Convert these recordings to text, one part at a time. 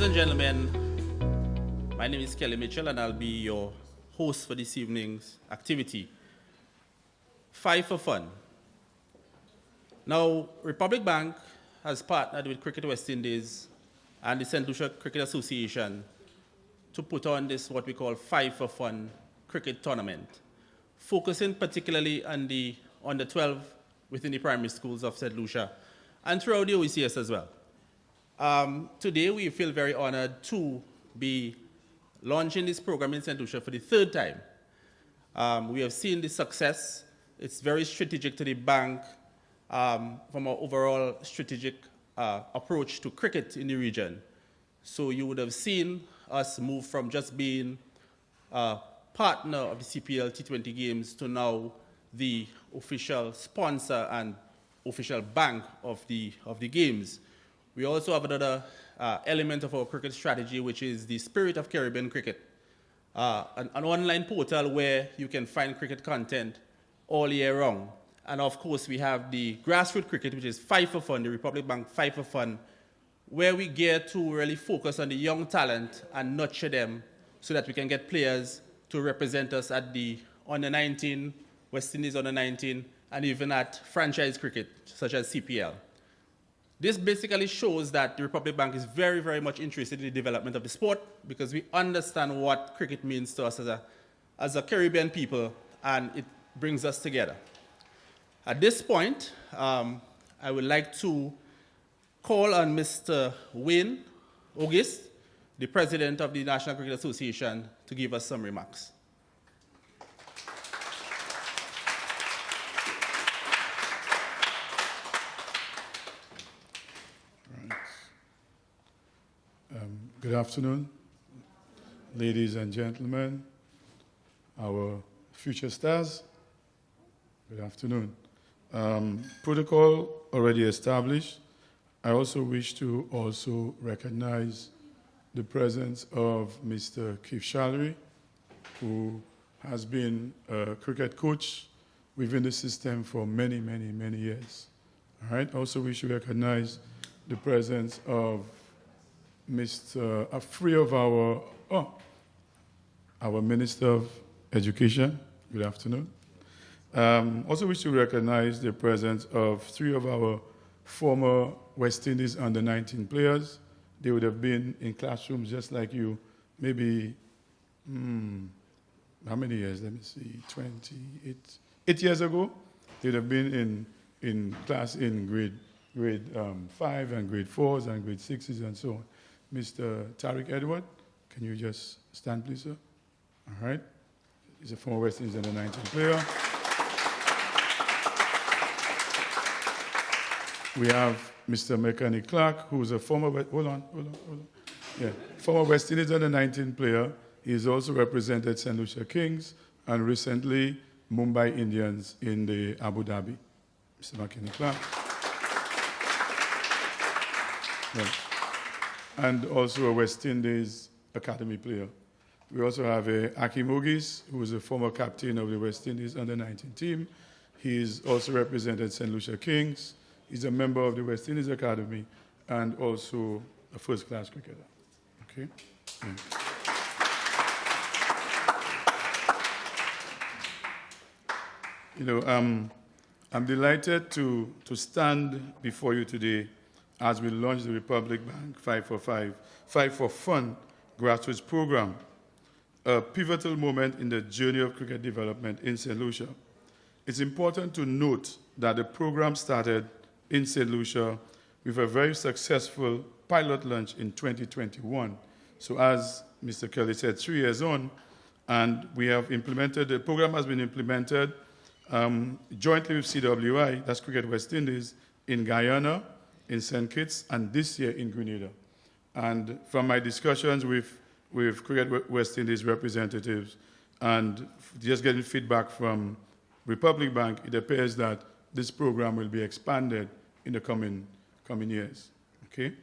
and gentlemen, my name is Kelly Mitchell and I'll be your host for this evening's activity. 5 for Fun. Now, Republic Bank has partnered with Cricket West Indies and the St. Lucia Cricket Association to put on this what we call 5 for Fun cricket tournament, focusing particularly on the under 12 within the primary schools of St. Lucia and throughout the OECS as well. Today we feel very honored to be launching this program in St. Lucia for the third time. We have seen the success. It's very strategic to the bank from our overall strategic approach to cricket in the region. So you would have seen us move from just being a partner of the CPL T20 games to now the official sponsor and official bank of the games. We also have another element of our cricket strategy, which is the Spirit of Caribbean Cricket, an online portal where you can find cricket content all year round. And of course, we have the grassroots cricket, which is 5 for Fun, the Republic Bank 5 for Fun, where we get to really focus on the young talent and nurture them so that we can get players to represent us at the under-19, West Indies under-19, and even at franchise cricket, such as CPL. This basically shows that the Republic Bank is very, very much interested in the development of the sport because we understand what cricket means to us as a Caribbean people, and it brings us together. At this point, I would like to call on Mr. Wayne August, the president of the National Cricket Association, to give us some remarks. Good afternoon, ladies and gentlemen, our future stars. Good afternoon. Protocol already established. I also wish to also recognize the presence of Mr. Keith Shallery, who has been a cricket coach within the system for many, many, many years. All right. Also wish to recognize the presence of three of our Minister of Education. Good afternoon. Also wish to recognize the presence of 3 of our former West Indies under-19 players. They would have been in classrooms just like you, maybe, how many years? Let me see, 8 years ago. They would have been in class in grade 5 and grade 4s and grade 6s and so on. Mr. Tariq Edward, can you just stand, please, sir? All right. He's a former West Indies under-19 player. We have Mr. Mechanic Clark, who's a former, former West Indies under-19 player. He's also represented St. Lucia Kings and recently Mumbai Indians in the Abu Dhabi. Mr. Mechanic Clark. Yeah. And also a West Indies Academy player. We also have Akim Ogis, who is a former captain of the West Indies under-19 team. He's also represented St. Lucia Kings. He's a member of the West Indies Academy and also a first-class cricketer. Okay? Yeah. You know, I'm delighted to stand before you today as we launch the Republic Bank 5 for Fun grassroots program, a pivotal moment in the journey of cricket development in St. Lucia. It's important to note that the program started in St. Lucia with a very successful pilot launch in 2021. So as Mr. Kelly said, 3 years on, and we have implemented, the program has been implemented jointly with CWI, that's Cricket West Indies, in Guyana, in St. Kitts, and this year in Grenada. And from my discussions with Cricket West Indies representatives and just getting feedback from Republic Bank, it appears that this program will be expanded in the coming years. Okay?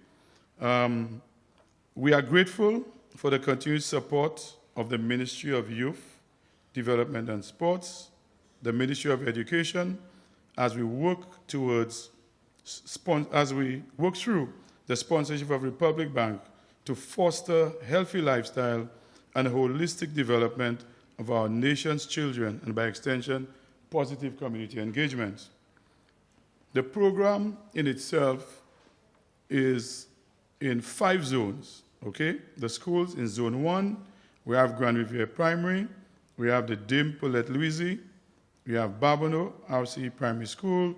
We are grateful for the continued support of the Ministry of Youth, Development and Sports, the Ministry of Education, as we work through the sponsorship of Republic Bank to foster healthy lifestyle and holistic development of our nation's children, and by extension, positive community engagement. The program in itself is in 5 zones, okay? The schools in Zone 1, we have Grand Riviere Primary, we have the Dame Paulette Louise, we have Babonneau RC Primary School,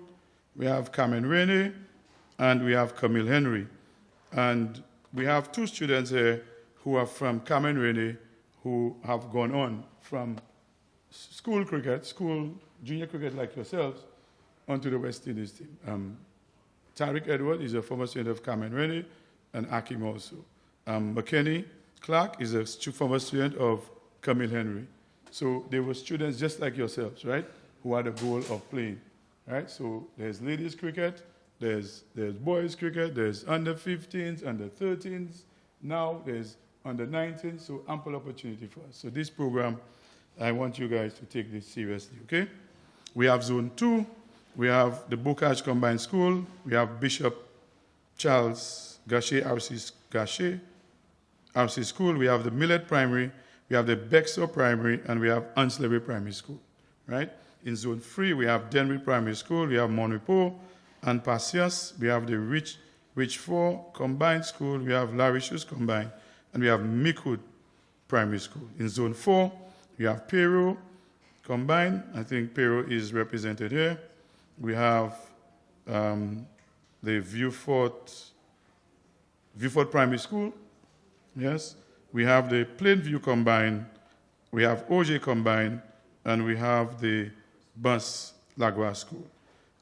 we have Carmen Rene, and we have Camille Henry. And we have 2 students here who are from Carmen Rene who have gone on from school cricket, school junior cricket like yourselves, onto the West Indies team. Tariq Edward is a former student of Carmen Rene, and Akim also. McKinney Clark is a former student of Camille Henry. So they were students just like yourselves, right, who had a goal of playing, right? So there's ladies cricket, there's boys cricket, there's under 15s, under 13s, now there's under 19s, so ample opportunity for us. So this program, I want you guys to take this seriously, okay? We have Zone 2, we have the Bocage Combined School, we have Bishop Charles Gachet RC School, we have the Millet Primary, we have the Bexar Primary, and we have Anslavery Primary School, right? In Zone 3, we have Denry Primary School, we have Monrepo and Pasias, we have the Rich 4 Combined School, we have La Richeuse Combined, and we have Micoud Primary School. In Zone 4, we have Peru Combined. I think Peru is represented here. We have the Vieux-Fort Primary School. Yes. We have the Plainview Combined. We have OJ Combined. And we have the Bus Lagua School.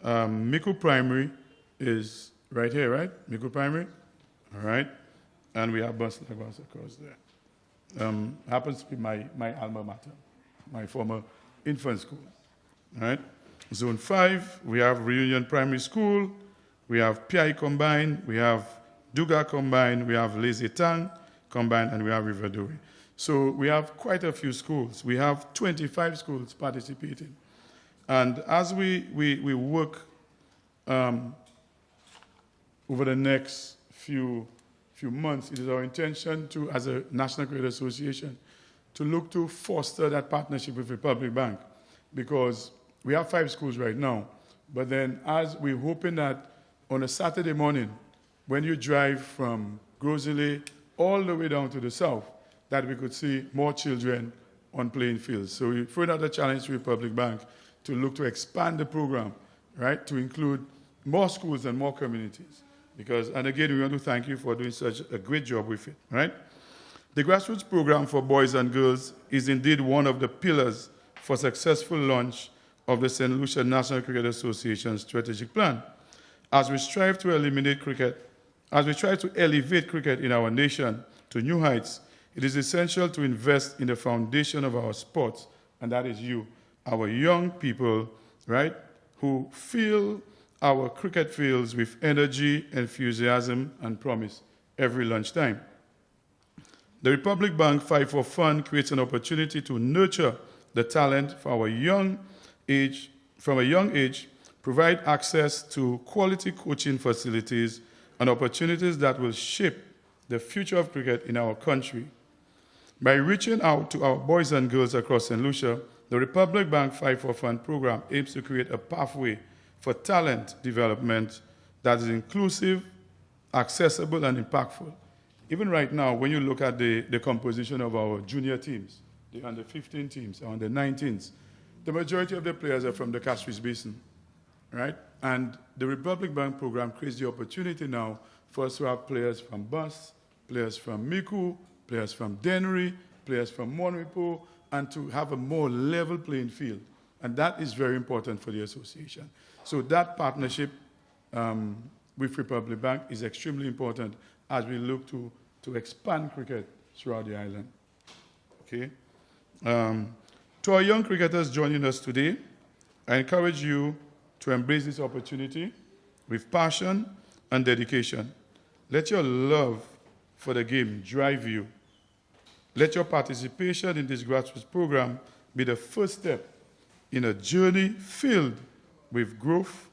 Micoud Primary is right here, right? Micoud Primary? All right. And we have Bus Lagos across there. Happens to be my alma mater, my former infant school. All right. Zone 5, we have Reunion Primary School, we have Piai Combined, we have Duga Combined, we have Les Etangs Combined, and we have Riverdure. So we have quite a few schools. We have 25 schools participating. And as we work over the next few months, it is our intention to, as a National Cricket Association, to look to foster that partnership with Republic Bank, because we have 5 schools right now, but then as we're hoping that on a Saturday morning, when you drive from Grosley all the way down to the south, that we could see more children on playing fields. So we throw out a challenge to Republic Bank to look to expand the program, right, to include more schools and more communities. Because, and again, we want to thank you for doing such a great job with it, right? The grassroots program for boys and girls is indeed one of the pillars for successful launch of the St. Lucia National Cricket Association strategic plan. As we strive to elevate cricket in our nation to new heights, it is essential to invest in the foundation of our sports, and that is you, our young people, right, who fill our cricket fields with energy, enthusiasm, and promise every lunchtime. The Republic Bank 5-4 Fund creates an opportunity to nurture the talent for our from a young age, provide access to quality coaching facilities and opportunities that will shape the future of cricket in our country. By reaching out to our boys and girls across St. Lucia, the Republic Bank 5-4 Fund program aims to create a pathway for talent development that is inclusive, accessible, and impactful. Even right now, when you look at the composition of our junior teams, the under 15 teams, under 19s, the majority of the players are from the Castries Basin, right? And the Republic Bank program creates the opportunity now for us to have players from Bus, players from Micoud, players from Dennery, players from Monrepo, and to have a more level playing field. And that is very important for the association. So that partnership with Republic Bank is extremely important as we look to expand cricket throughout the island. Okay? To our young cricketers joining us today, I encourage you to embrace this opportunity with passion and dedication. Let your love for the game drive you. Let your participation in this grassroots program be the first step in a journey filled with growth,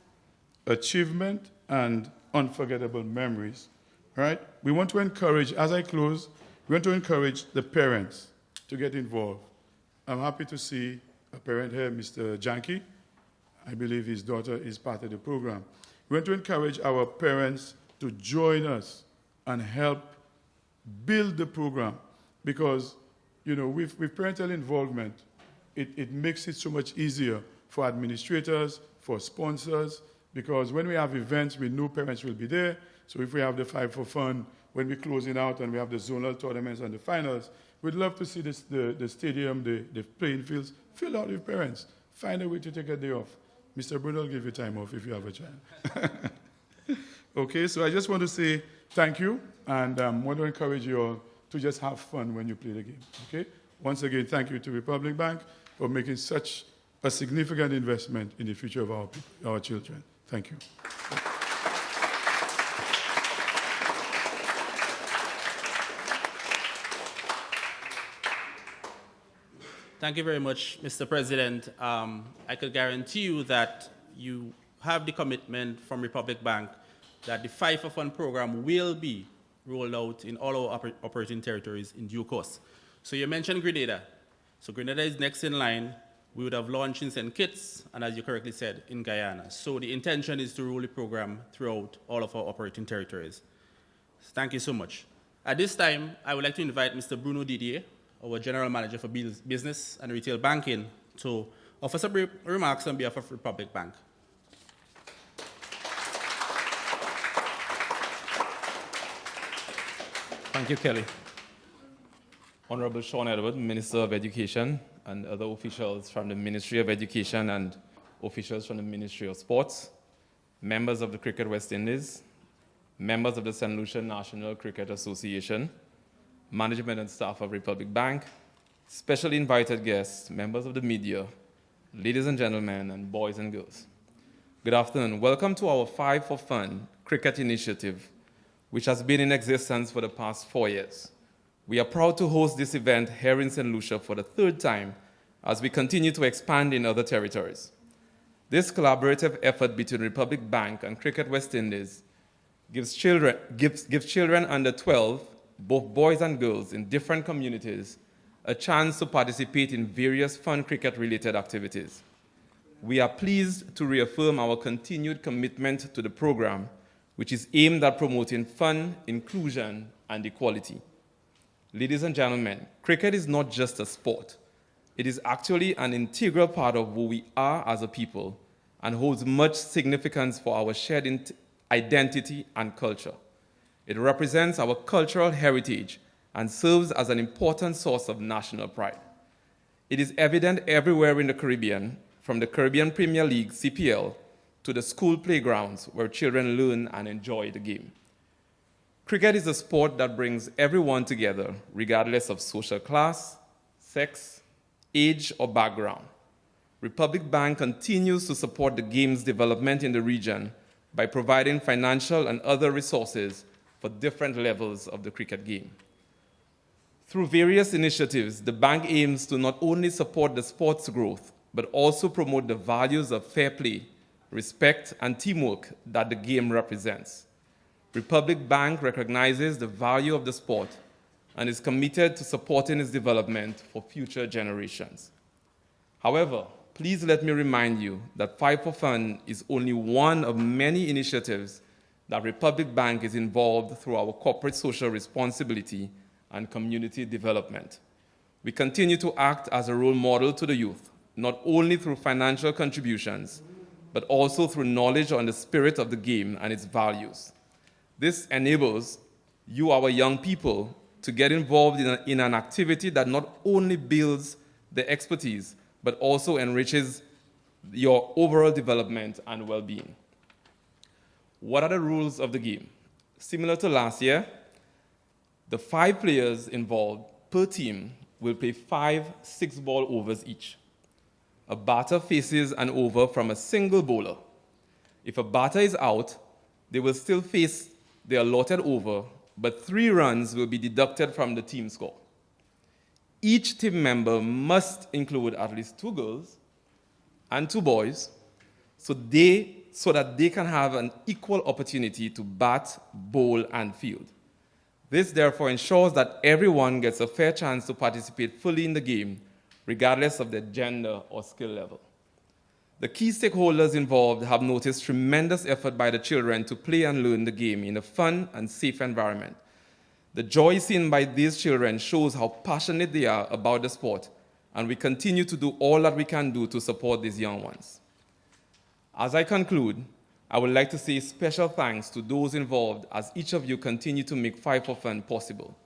achievement, and unforgettable memories, right? We want to encourage, as I close, we want to encourage the parents to get involved. I'm happy to see a parent here, Mr. Janky. I believe his daughter is part of the program. We want to encourage our parents to join us and help build the program because, with parental involvement, it makes it so much easier for administrators, for sponsors, because when we have events, we know parents will be there. So if we have the Five for Fun, when we're closing out and we have the zonal tournaments and the finals, we'd love to see the stadium, the playing fields filled out with parents. Find a way to take a day off. Mr. Bruno will give you time off if you have a child. Okay, so I just want to say thank you, and I want to encourage you all to just have fun when you play the game. Okay? Once again, thank you to Republic Bank for making such a significant investment in the future of our children. Thank you. Thank you very much, Mr. President. I could guarantee you that you have the commitment from Republic Bank that the Five for Fun program will be rolled out in all our operating territories in due course. So you mentioned Grenada. So Grenada is next in line. We would have launched in St. Kitts, and as you correctly said, in Guyana. So the intention is to roll the program throughout all of our operating territories. Thank you so much. At this time, I would like to invite Mr. Bruno Didier, our General Manager for Business and Retail Banking, to offer some remarks on behalf of Republic Bank. Thank you, Kelly. Honorable Sean Edward, Minister of Education, and other officials from the Ministry of Education and officials from the Ministry of Sports, members of the Cricket West Indies, members of the St. Lucia National Cricket Association, management and staff of Republic Bank, specially invited guests, members of the media, ladies and gentlemen, and boys and girls. Good afternoon. Welcome to our Five for Fun cricket initiative, which has been in existence for the past 4 years. We are proud to host this event here in St. Lucia for the third time as we continue to expand in other territories. This collaborative effort between Republic Bank and Cricket West Indies gives children under 12, both boys and girls in different communities, a chance to participate in various fun cricket-related activities. We are pleased to reaffirm our continued commitment to the program, which is aimed at promoting fun, inclusion, and equality. Ladies and gentlemen, cricket is not just a sport. It is actually an integral part of who we are as a people and holds much significance for our shared identity and culture. It represents our cultural heritage and serves as an important source of national pride. It is evident everywhere in the Caribbean, from the Caribbean Premier League, CPL, to the school playgrounds where children learn and enjoy the game. Cricket is a sport that brings everyone together, regardless of social class, sex, age, or background. Republic Bank continues to support the game's development in the region by providing financial and other resources for different levels of the cricket game. Through various initiatives, the bank aims to not only support the sport's growth, but also promote the values of fair play, respect, and teamwork that the game represents. Republic Bank recognizes the value of the sport and is committed to supporting its development for future generations. However, please let me remind you that Five for Fun is only one of many initiatives that Republic Bank is involved through our corporate social responsibility and community development. We continue to act as a role model to the youth, not only through financial contributions, but also through knowledge on the spirit of the game and its values. This enables you, our young people, to get involved in an activity that not only builds the expertise, but also enriches your overall development and well-being. What are the rules of the game? Similar to last year, the 5 players involved per team will play 5 6-ball overs each. A batter faces an over from a single bowler. If a batter is out, they will still face the allotted over, but 3 runs will be deducted from the team score. Each team member must include at least 2 girls and 2 boys, so they so that they can have an equal opportunity to bat, bowl, and field. This therefore ensures that everyone gets a fair chance to participate fully in the game, regardless of their gender or skill level. The key stakeholders involved have noticed tremendous effort by the children to play and learn the game in a fun and safe environment. The joy seen by these children shows how passionate they are about the sport, and we continue to do all that we can do to support these young ones. As I conclude, I would like to say special thanks to those involved as each of you continue to make Five for Fun possible.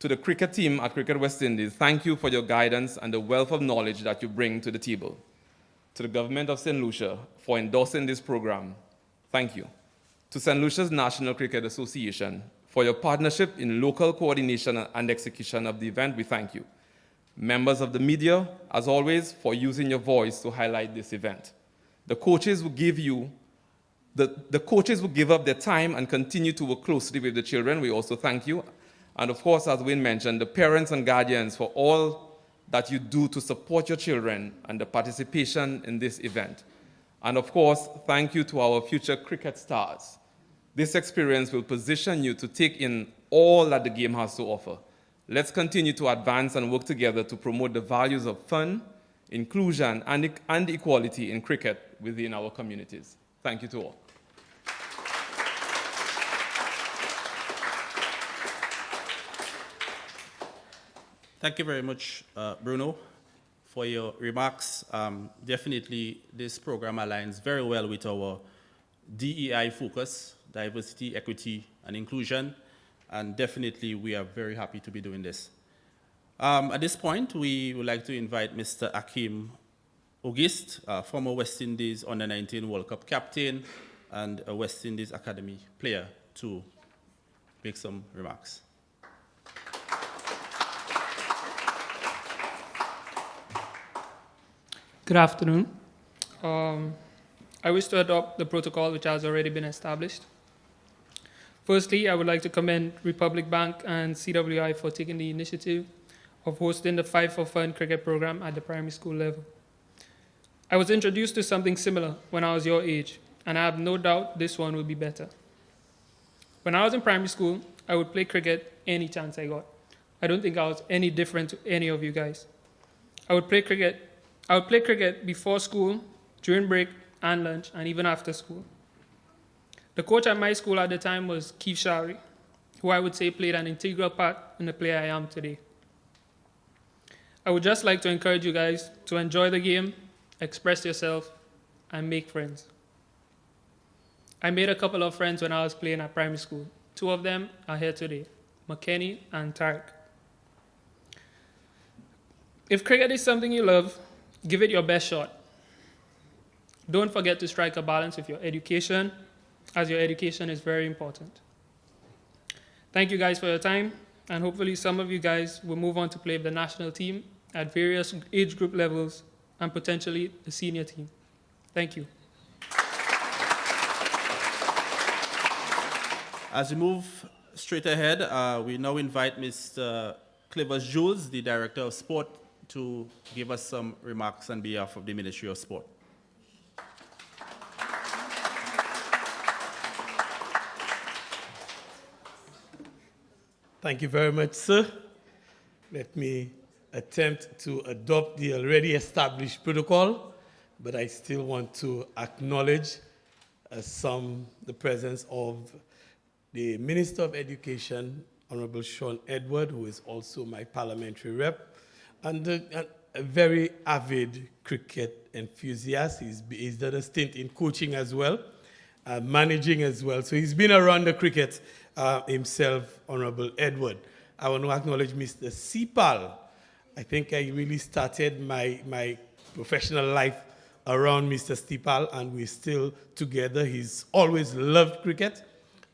To the cricket team at Cricket West Indies, thank you for your guidance and the wealth of knowledge that you bring to the table. To the government of St. Lucia for endorsing this program, thank you. To St. Lucia's National Cricket Association for your partnership in local coordination and execution of the event, we thank you. Members of the media, as always, for using your voice to highlight this event. The coaches will give up their time and continue to work closely with the children. We also thank you. And of course, as Wayne mentioned, the parents and guardians for all that you do to support your children and the participation in this event. And of course, thank you to our future cricket stars. This experience will position you to take in all that the game has to offer. Let's continue to advance and work together to promote the values of fun, inclusion, and equality in cricket within our communities. Thank you to all. Thank you very much, Bruno, for your remarks. Definitely, this program aligns very well with our DEI focus, diversity, equity, and inclusion, and definitely we are very happy to be doing this. At this point, we would like to invite Mr. Akim Auguste, former West Indies Under-19 World Cup captain and a West Indies Academy player, to make some remarks. Good afternoon. I wish to adopt the protocol which has already been established. Firstly, I would like to commend Republic Bank and CWI for taking the initiative of hosting the Five for Fun cricket program at the primary school level. I was introduced to something similar when I was your age, and I have no doubt this one will be better. When I was in primary school, I would play cricket any chance I got. I don't think I was any different to any of you guys. I would play cricket before school, during break, and lunch, and even after school. The coach at my school at the time was Keith Shari, who I would say played an integral part in the player I am today. I would just like to encourage you guys to enjoy the game, express yourself, and make friends. I made a couple of friends when I was playing at primary school. Two of them are here today, McKenny and Tarek. If cricket is something you love, give it your best shot. Don't forget to strike a balance with your education, as your education is very important. Thank you guys for your time, and hopefully some of you guys will move on to play with the national team at various age group levels and potentially the senior team. Thank you. As we move straight ahead, we now invite Mr. Clivers Jules, the Director of Sport, to give us some remarks on behalf of the Ministry of Sport. Thank you very much, sir. Let me attempt to adopt the already established protocol, but I still want to acknowledge the presence of the Minister of Education, Honorable Sean Edward, who is also my parliamentary rep, and a very avid cricket enthusiast. He's done a stint in coaching as well, managing as well. So he's been around the cricket himself, Honorable Edward. I want to acknowledge Mr. Sipal. I think I really started my professional life around Mr. Sipal, and we're still together. He's always loved cricket,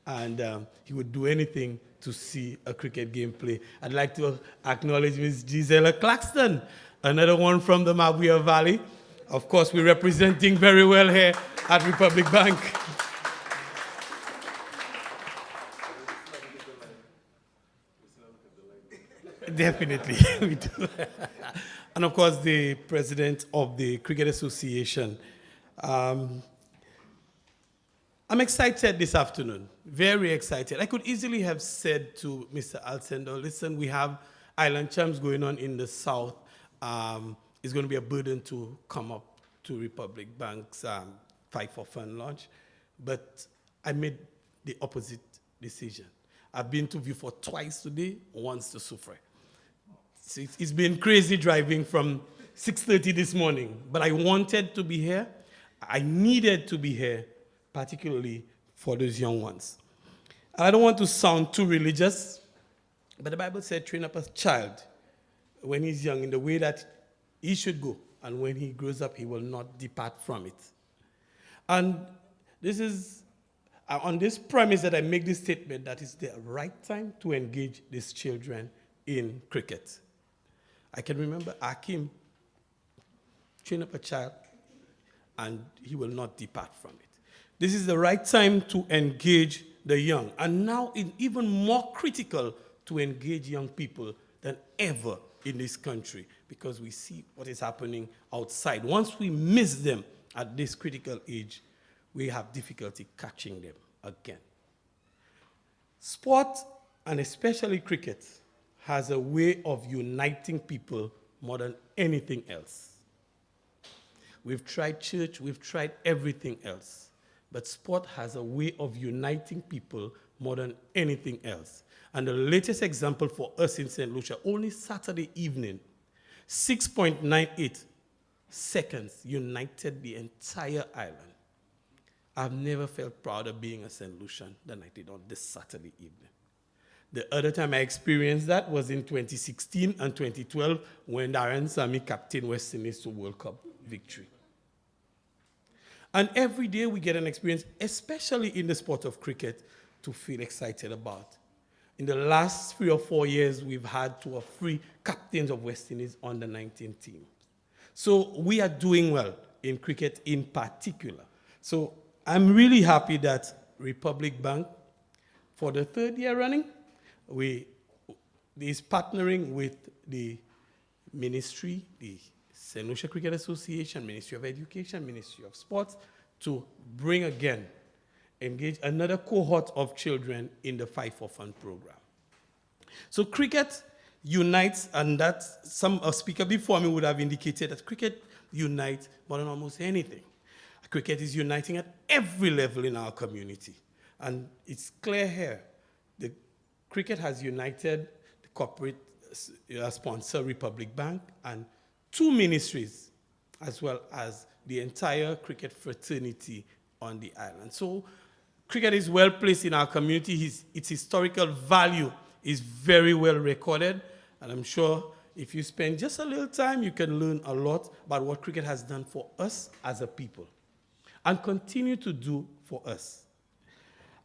and he would do anything to see a cricket game play. I'd like to acknowledge Ms. Gisela Claxton, another one from the Mabuya Valley. Of course, we're representing very well here at Republic Bank. Definitely, we do. And of course, the president of the Cricket Association. I'm excited this afternoon, very excited. I could easily have said to Mr. Alcindor, listen, we have Island Champs going on in the south. It's going to be a burden to come up to Republic Bank's Fight for Fun launch. But I made the opposite decision. I've been to Vieux-Fort twice today, once to Soufrière. So it's been crazy driving from 6:30 this morning, but I wanted to be here. I needed to be here, particularly for those young ones. I don't want to sound too religious, but the Bible said, train up a child when he's young in the way that he should go, and when he grows up, he will not depart from it. And this is on this premise that I make this statement that it's the right time to engage these children in cricket. I can remember Akim, train up a child, and he will not depart from it. This is the right time to engage the young. And now it's even more critical to engage young people than ever in this country, because we see what is happening outside. Once we miss them at this critical age, we have difficulty catching them again. Sport, and especially cricket, has a way of uniting people more than anything else. We've tried church, we've tried everything else, but sport has a way of uniting people more than anything else. And the latest example for us in St. Lucia, only Saturday evening, 6.98 seconds united the entire island. I've never felt prouder being a St. Lucian than I did on this Saturday evening. The other time I experienced that was in 2016 and 2012 when Darren Sammy captained West Indies to World Cup victory. And every day we get an experience, especially in the sport of cricket, to feel excited about. In the last 3 or 4 years, we've had 2 or 3 captains of West Indies on the 19 team. So we are doing well in cricket in particular. So I'm really happy that Republic Bank, for the 3rd year running, is partnering with the ministry, the St. Lucia Cricket Association, Ministry of Education, Ministry of Sports, to bring again, engage another cohort of children in the Fight for Fun program. So cricket unites, and that a speaker before me would have indicated that cricket unites more than almost anything. Cricket is uniting at every level in our community. And it's clear here, the cricket has united the corporate sponsor, Republic Bank, and 2 ministries, as well as the entire cricket fraternity on the island. So cricket is well placed in our community. Its historical value is very well recorded, and I'm sure if you spend just a little time, you can learn a lot about what cricket has done for us as a people and continue to do for us.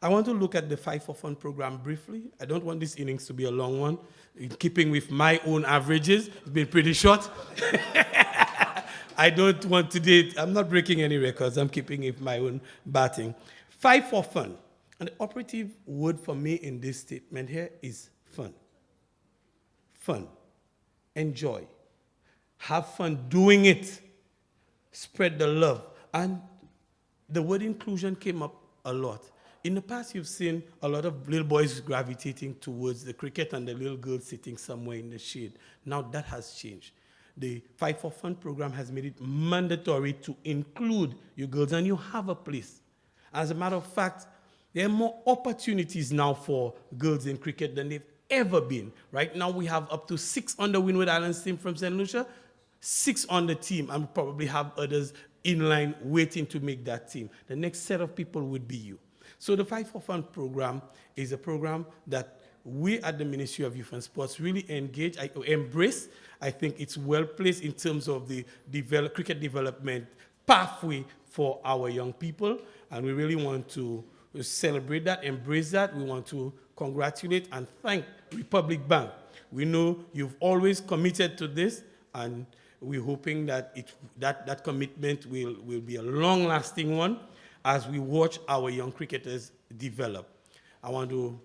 I want to look at the Fight for Fun program briefly. I don't want this innings to be a long one. In keeping with my own averages, it's been pretty short. I don't want today, I'm not breaking any records. I'm keeping with my own batting. Fight for Fun. And the operative word for me in this statement here is fun. Fun. Enjoy. Have fun doing it. Spread the love. And the word inclusion came up a lot. In the past, you've seen a lot of little boys gravitating towards the cricket and the little girls sitting somewhere in the shade. Now that has changed. The Fight for Fun program has made it mandatory to include you girls, and you have a place. As a matter of fact, there are more opportunities now for girls in cricket than they've ever been. Right now, we have up to 6 on the Windward Islands team from St. Lucia, 6 on the team, and we probably have others in line waiting to make that team. The next set of people would be you. So the Fight for Fun program is a program that we at the Ministry of Youth and Sports really embrace. I think it's well placed in terms of the cricket development pathway for our young people, and we really want to celebrate that, embrace that. We want to congratulate and thank Republic Bank. We know you've always committed to this, and we're hoping that that commitment will be a long-lasting one as we watch our young cricketers develop. I want to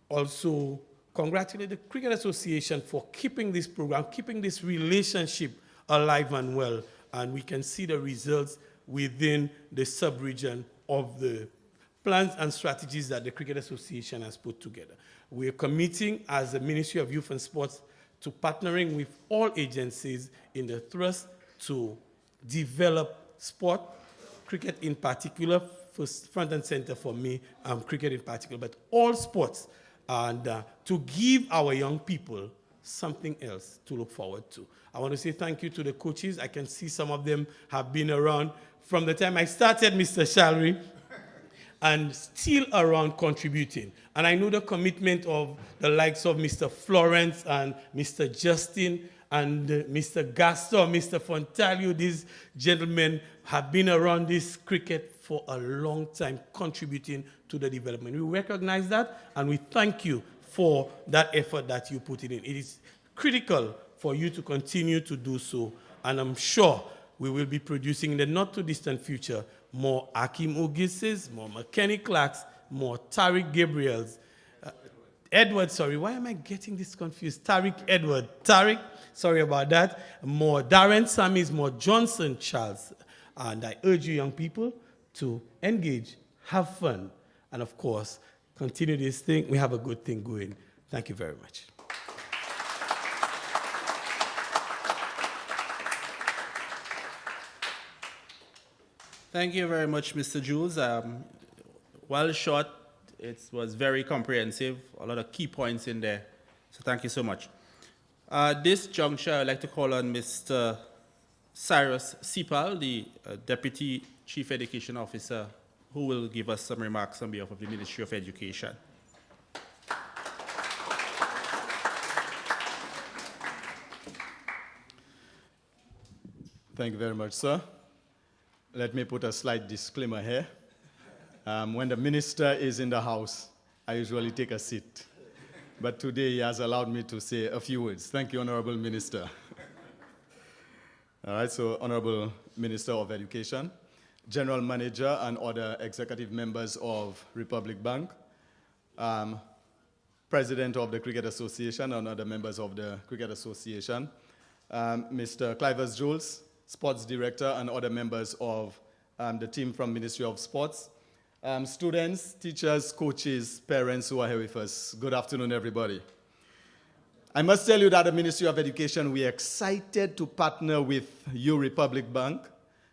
also congratulate the Cricket Association for keeping this program, keeping this relationship alive and well, and we can see the results within the sub-region of the plans and strategies that the Cricket Association has put together. We are committing as the Ministry of Youth and Sports to partnering with all agencies in the thrust to develop sport, cricket in particular, front and center for me, cricket in particular, but all sports, and to give our young people something else to look forward to. I want to say thank you to the coaches. I can see some of them have been around from the time I started, Mr. Shalry, and still around contributing. And I know the commitment of the likes of Mr. Florence and Mr. Justin and Mr. Gaston, Mr. Fontalio. These gentlemen have been around this cricket for a long time, contributing to the development. We recognize that, and we thank you for that effort that you put in. It is critical for you to continue to do so, and I'm sure we will be producing in the not-too-distant future more Akim Ogises, more McKenny Clarks, more Tariq Gabriels. Edward, sorry, why am I getting this confused? Tariq Edward. Tariq, sorry about that. More Darren Sammies, more Johnson Charles. And I urge you young people to engage, have fun, and of course, continue this thing. We have a good thing going. Thank you very much. Thank you very much, Mr. Jules. Well short, it was very comprehensive, a lot of key points in there. So thank you so much. This juncture, I'd like to call on Mr. Cyrus Sipal, the Deputy Chief Education Officer, who will give us some remarks on behalf of the Ministry of Education. Thank you very much, sir. Let me put a slight disclaimer here. When the minister is in the house, I usually take a seat. But today he has allowed me to say a few words. Thank you, Honorable Minister. All right, so Honorable Minister of Education, General Manager and other executive members of Republic Bank, President of the Cricket Association and other members of the Cricket Association, Mr. Clivers Jules, Sports Director, and other members of the team from Ministry of Sports, students, teachers, coaches, parents who are here with us. Good afternoon, everybody. I must tell you that the Ministry of Education, we are excited to partner with you, Republic Bank,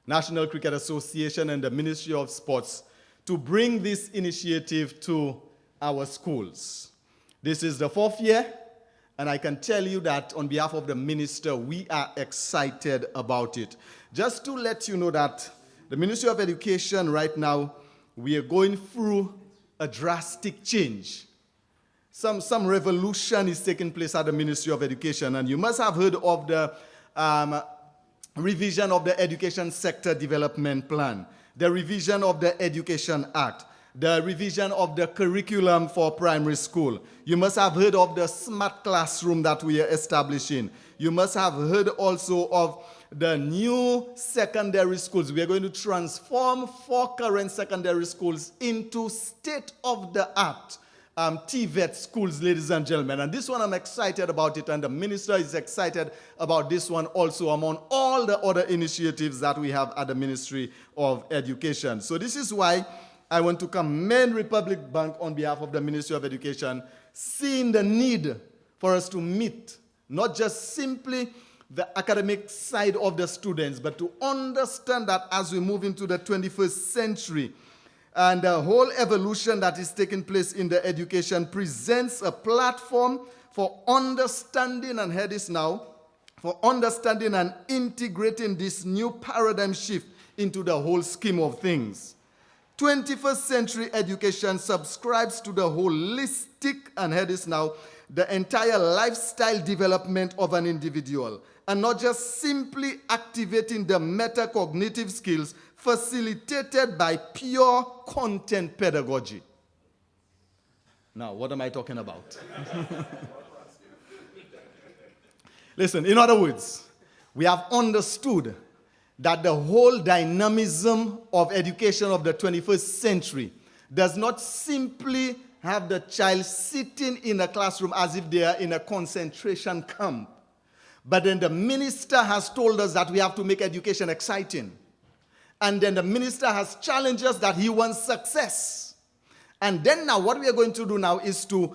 National Cricket Association, and the Ministry of Sports to bring this initiative to our schools. This is the 4th year, and I can tell you that on behalf of the minister, we are excited about it. Just to let you know that the Ministry of Education right now, we are going through a drastic change. Some revolution is taking place at the Ministry of Education, and you must have heard of the revision of the Education Sector Development Plan, the revision of the Education Act, the revision of the curriculum for primary school. You must have heard of the smart classroom that we are establishing. You must have heard also of the new secondary schools. We are going to transform 4 current secondary schools into state-of-the-art TVET schools, ladies and gentlemen. And this one, I'm excited about it, and the minister is excited about this one also among all the other initiatives that we have at the Ministry of Education. So this is why I want to commend Republic Bank on behalf of the Ministry of Education, seeing the need for us to meet not just simply the academic side of the students, but to understand that as we move into the 21st century, and the whole evolution that is taking place in the education presents a platform for understanding, and hear this now, for understanding and integrating this new paradigm shift into the whole scheme of things. 21st century education subscribes to the holistic, and hear this now, the entire lifestyle development of an individual, and not just simply activating the metacognitive skills facilitated by pure content pedagogy. Now, what am I talking about? Listen, in other words, we have understood that the whole dynamism of education of the 21st century does not simply have the child sitting in a classroom as if they are in a concentration camp. But then the minister has told us that we have to make education exciting. And then the minister has challenged us that he wants success. And then now what we are going to do now is to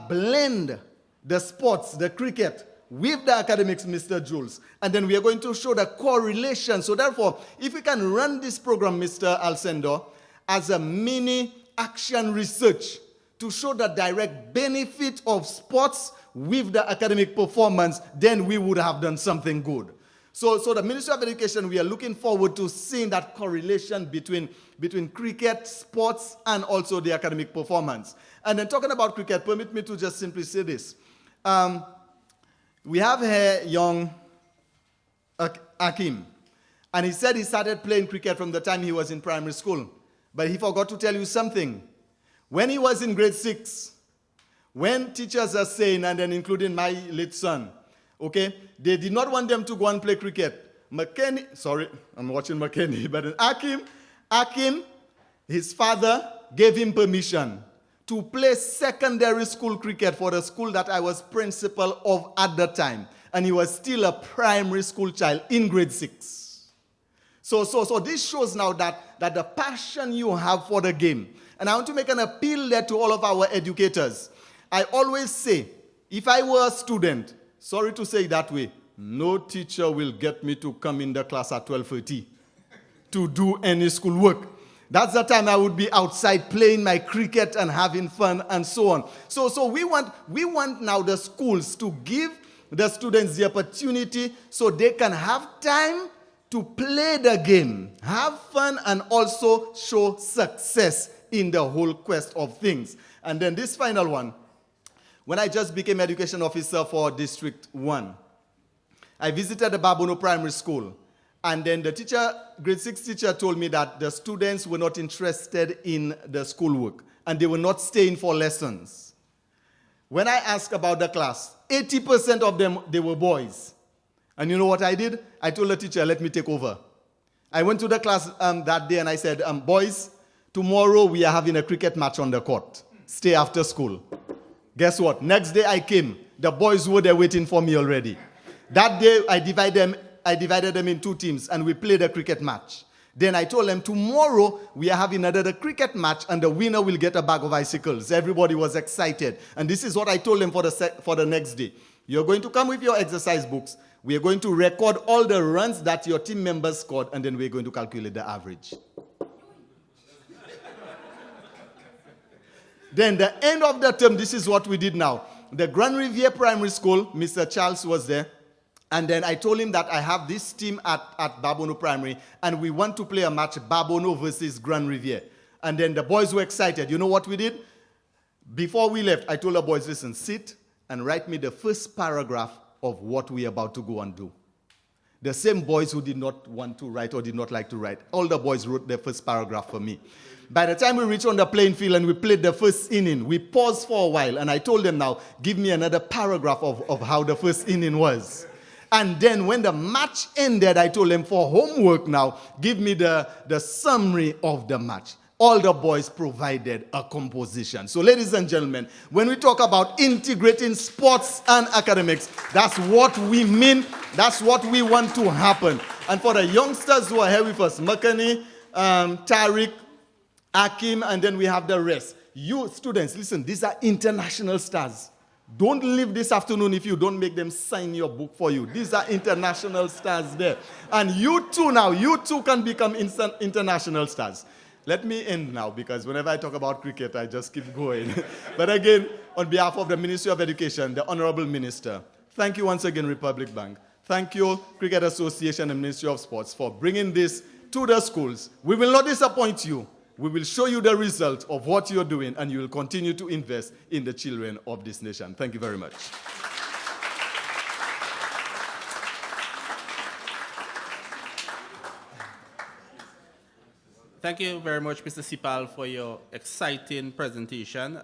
blend the sports, the cricket, with the academics, Mr. Jules. And then we are going to show the correlation. So therefore, if we can run this program, Mr. Alcindor, as a mini action research to show the direct benefit of sports with the academic performance, then we would have done something good. So the Ministry of Education, we are looking forward to seeing that correlation between cricket, sports, and also the academic performance. And then talking about cricket, permit me to just simply say this. We have here young Akim, and he said he started playing cricket from the time he was in primary school. But he forgot to tell you something. When he was in grade 6, when teachers are saying, and then including my late son, okay, they did not want them to go and play cricket. Sorry, I'm watching McKinney, but Akim, his father gave him permission to play secondary school cricket for the school that I was principal of at the time. And he was still a primary school child in grade 6. So this shows now that the passion you have for the game. And I want to make an appeal there to all of our educators. I always say, if I were a student, sorry to say it that way, no teacher will get me to come in the class at 12:30 to do any school work. That's the time I would be outside playing my cricket and having fun and so on. So we want now the schools to give the students the opportunity so they can have time to play the game, have fun, and also show success in the whole quest of things. And then this final one, when I just became education officer for District 1, I visited the Babono Primary School. And then the teacher, grade 6 teacher, told me that the students were not interested in the schoolwork and they were not staying for lessons. When I asked about the class, 80% of them, they were boys. And you know what I did? I told the teacher, let me take over. I went to the class that day and I said, boys, tomorrow we are having a cricket match on the court. Stay after school. Guess what? Next day I came. The boys were there waiting for me already. That day I divided them in 2 teams and we played a cricket match. Then I told them tomorrow we are having another cricket match and the winner will get a bag of icicles. Everybody was excited. And this is what I told them for the next day. You're going to come with your exercise books. We are going to record all the runs that your team members scored and then we're going to calculate the average. Then the end of the term, this is what we did now. The Grand Riviere Primary School, Mr. Charles was there. And then I told him that I have this team at Babono Primary, and we want to play a match, Babono versus Grand Riviere. And then the boys were excited. You know what we did? Before we left, I told the boys, listen, sit and write me the first paragraph of what we're about to go and do. The same boys who did not want to write or did not like to write, all the boys wrote their first paragraph for me. By the time we reached on the playing field and we played the first inning, we paused for a while, and I told them now, give me another paragraph of how the first inning was. And then when the match ended, I told them for homework now, give me the summary of the match. All the boys provided a composition. So ladies and gentlemen, when we talk about integrating sports and academics, that's what we mean. That's what we want to happen. And for the youngsters who are here with us, Makani, Tariq, Akim, and then we have the rest. You students, listen, these are international stars. Don't leave this afternoon if you don't make them sign your book for you. These are international stars there. And you too can become international stars. Let me end now, because whenever I talk about cricket, I just keep going. But again, on behalf of the Ministry of Education, the Honorable Minister, thank you once again, Republic Bank. Thank you, Cricket Association and Ministry of Sports, for bringing this to the schools. We will not disappoint you. We will show you the result of what you're doing, and you will continue to invest in the children of this nation. Thank you very much. Thank you very much, Mr. Sipal, for your exciting presentation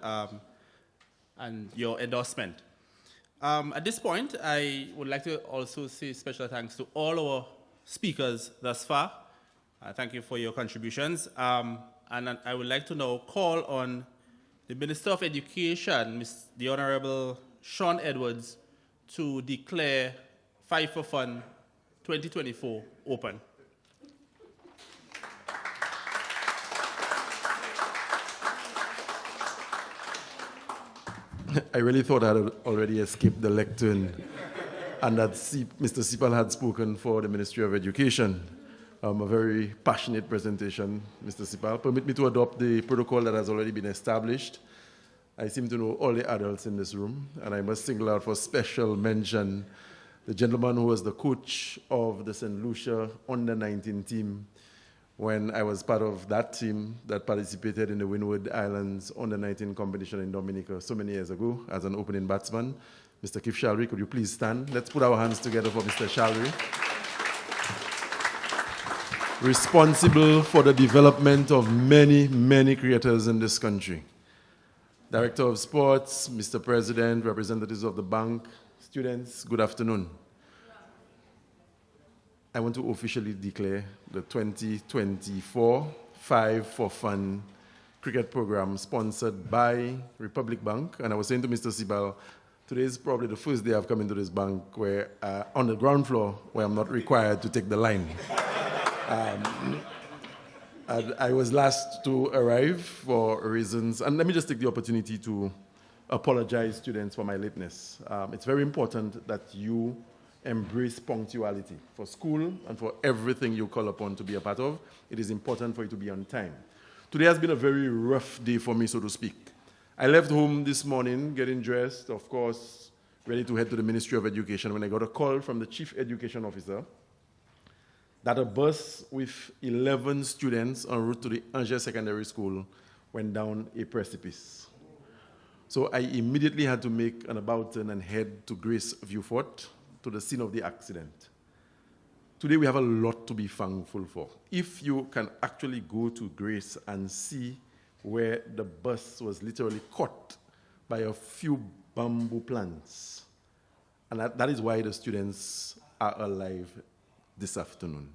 and your endorsement. At this point, I would like to also say special thanks to all our speakers thus far. Thank you for your contributions. And I would like to now call on the Minister of Education, the Honorable Sean Edwards, to declare 5 for Fun 2024 open. I really thought I had already escaped the lectern and that Mr. Sipal had spoken for the Ministry of Education. A very passionate presentation, Mr. Sipal. Permit me to adopt the protocol that has already been established. I seem to know all the adults in this room, and I must single out for special mention the gentleman who was the coach of the St. Lucia under-19 team when I was part of that team that participated in the Windward Islands under-19 competition in Dominica so many years ago as an opening batsman. Mr. Kif Shalri, could you please stand? Let's put our hands together for Mr. Shalri. Responsible for the development of many, many creators in this country. Director of Sports, Mr. President, representatives of the bank, students, good afternoon. I want to officially declare the 2024 5 for Fun cricket program sponsored by Republic Bank. And I was saying to Mr. Sibal, today is probably the first day I've come into this bank where, on the ground floor, where I'm not required to take the line. I was last to arrive for reasons, and let me just take the opportunity to apologize, students, for my lateness. It's very important that you embrace punctuality for school and for everything you call upon to be a part of. It is important for you to be on time. Today has been a very rough day for me, so to speak. I left home this morning, getting dressed, of course, ready to head to the Ministry of Education when I got a call from the Chief Education Officer that a bus with 11 students en route to the Angers Secondary School went down a precipice. So I immediately had to make an about turn and head to Grace Viewfort, to the scene of the accident. Today we have a lot to be thankful for. If you can actually go to Grace and see where the bus was literally caught by a few bamboo plants, and that is why the students are alive this afternoon.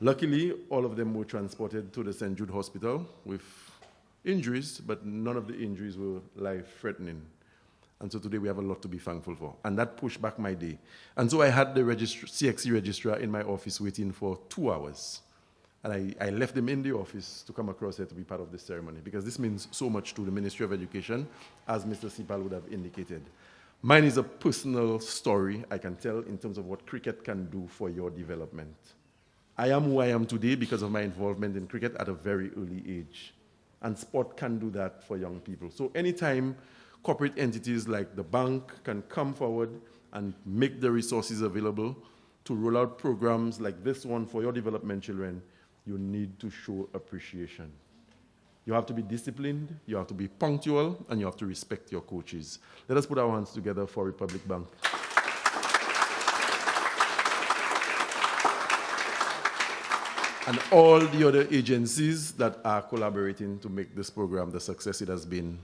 Luckily, all of them were transported to the St. Jude Hospital with injuries, but none of the injuries were life-threatening. And so today we have a lot to be thankful for. And that pushed back my day. And so I had the CXC registrar in my office waiting for 2 hours. And I left them in the office to come across here to be part of this ceremony, because this means so much to the Ministry of Education, as Mr. Sipal would have indicated. Mine is a personal story I can tell in terms of what cricket can do for your development. I am who I am today because of my involvement in cricket at a very early age. And sport can do that for young people. So anytime corporate entities like the bank can come forward and make the resources available to roll out programs like this one for your development children, you need to show appreciation. You have to be disciplined, you have to be punctual, and you have to respect your coaches. Let us put our hands together for Republic Bank. And all the other agencies that are collaborating to make this program the success it has been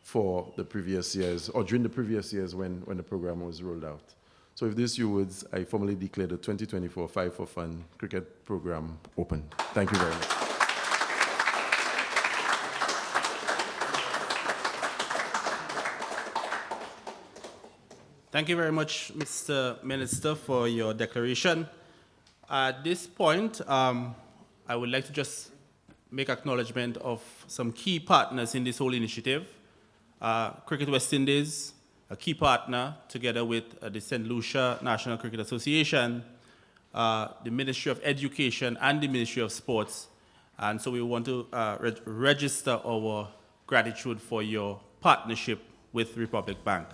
for the previous years, or during the previous years when the program was rolled out. So with these few words, I formally declare the 2024 5 for Fun cricket program open. Thank you very much. Thank you very much, Mr. Minister, for your declaration. At this point, I would like to just make acknowledgement of some key partners in this whole initiative. Cricket West Indies, a key partner, together with the St. Lucia National Cricket Association, the Ministry of Education, and the Ministry of Sports. And so we want to register our gratitude for your partnership with Republic Bank.